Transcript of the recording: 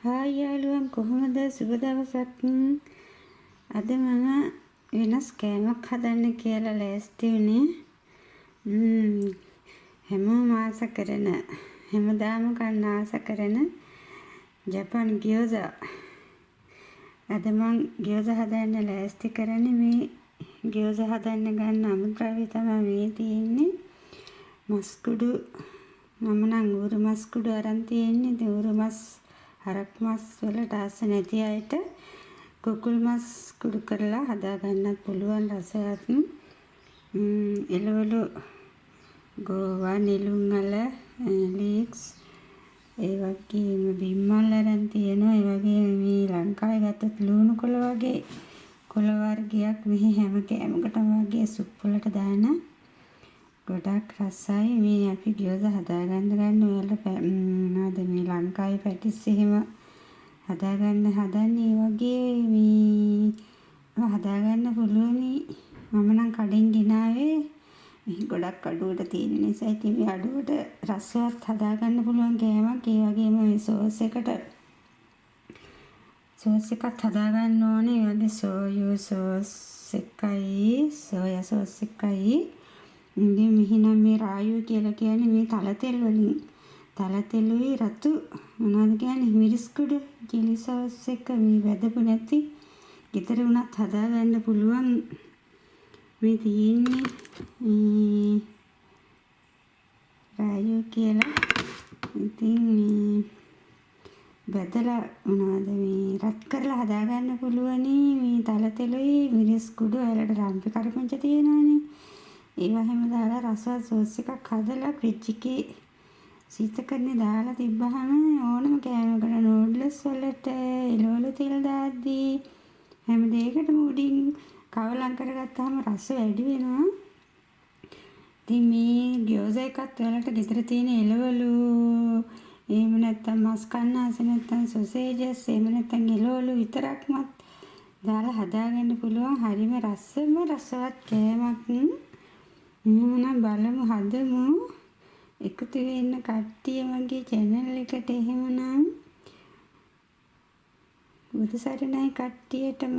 Hi යාළුවන් කොහොමද සුබ දවසක්. අද මම වෙනස් කෑමක් හදන්න කියලා ලෑස්ති වුණේ. හැමෝම ආස කරන හැමදාම කන්න ආස කරන ජපාන් ගියෝසා. අද මං ගියෝසා හදන්න ලෑස්ති කරන්නේ. මේ ගියෝසා හදන්න ගන්න අමුද්‍රව්‍ය තමයි මේ තියෙන්නේ. මස් කුඩු මම නම් ඌරු මස් කුඩු අරන් තියෙන්නේ. ඒ ඌරු මස් හරක් මස් වලට ආස නැති අයට කුකුල් මස් කුඩු කරලා හදා ගන්නත් පුළුවන් රසවත්. එළවලු ගෝවා නෙළුම් අල ලීක්ස් ඒ වගේම බිම්මල් අරන් තියෙනවා. ඒ වගේම මේ ලංකාවේ ගත්තත් ලුණු කොළ වගේ කොළ වර්ගයක් මෙහි හැම කෑමකටම වගේ සුප් වලට දාන ගොඩක් රසයි. මේ අපි ගියෝසා හදාගන්න ඔයාලට මොනවද මේ ලංකාවේ පැටිස් එහෙම හදාගන්න හදන්නේ. ඒ වගේ මේ හදාගන්න පුළුවනි. මම නම් කඩෙන් ගෙනාවේ. මේ ගොඩක් අඩුවට තියෙන නිසා ඉතින් මේ අඩුවට රසවත් හදාගන්න පුළුවන් කෑමක්. ඒ වගේම මේ සෝස් එකත් හදාගන්න ඕනේ. ඒ වගේ සෝයා සෝස් එකයි සෝයා සෝස් එකයි. ඉතින් මෙහිනම් මේ රායු කියලා කියන්නේ මේ තල තෙල් වලින් තල තෙලුයි රතු මොනවද කියන්නේ මිරිස් කුඩු චිලි සෝස් එක මේ වැදපු නැති ගෙදර උනත් හදාගන්න පුළුවන්. මේ තියෙන්නේ රායු කියලා. ඉතින් බෙදලා මොනවද මේ රත් කරලා හදාගන්න පුළුවනි. මේ තල තෙලුයි මිරිස් කුඩු වලට රම්පි කරපංච තියෙනවානේ. ඒවා හැම දාලා රසවත් සෝස් එකක් හදලා ෆ්‍රිජ් එකේ සීතකරනේ දාලා තිබ්බහම ඕනම කෑමකට නූඩ්ල්ස් වලට එළවලු තෙල් දාද්දී හැම දෙයකටම උඩින් කවලම් කරගත්තාම රස වැඩි වෙනවා. ඉතින් මේ ගියෝසා එකත් ඔයාලට ගෙදර තියෙන එළවලු එහෙම නැත්නම් මස් කන්න ආස නැත්නම් සොසේජස් එහෙම නැත්නම් එළවලු විතරක්මත් දාලා හදාගන්න පුළුවන්. හරිම රසවත් කෑමක්. එහෙනම් බලමු හදමු. එකතු වෙන්න කට්ටිය මගේ channel එකට. එහෙමනම් බුදු සරණයි කට්ටියටම.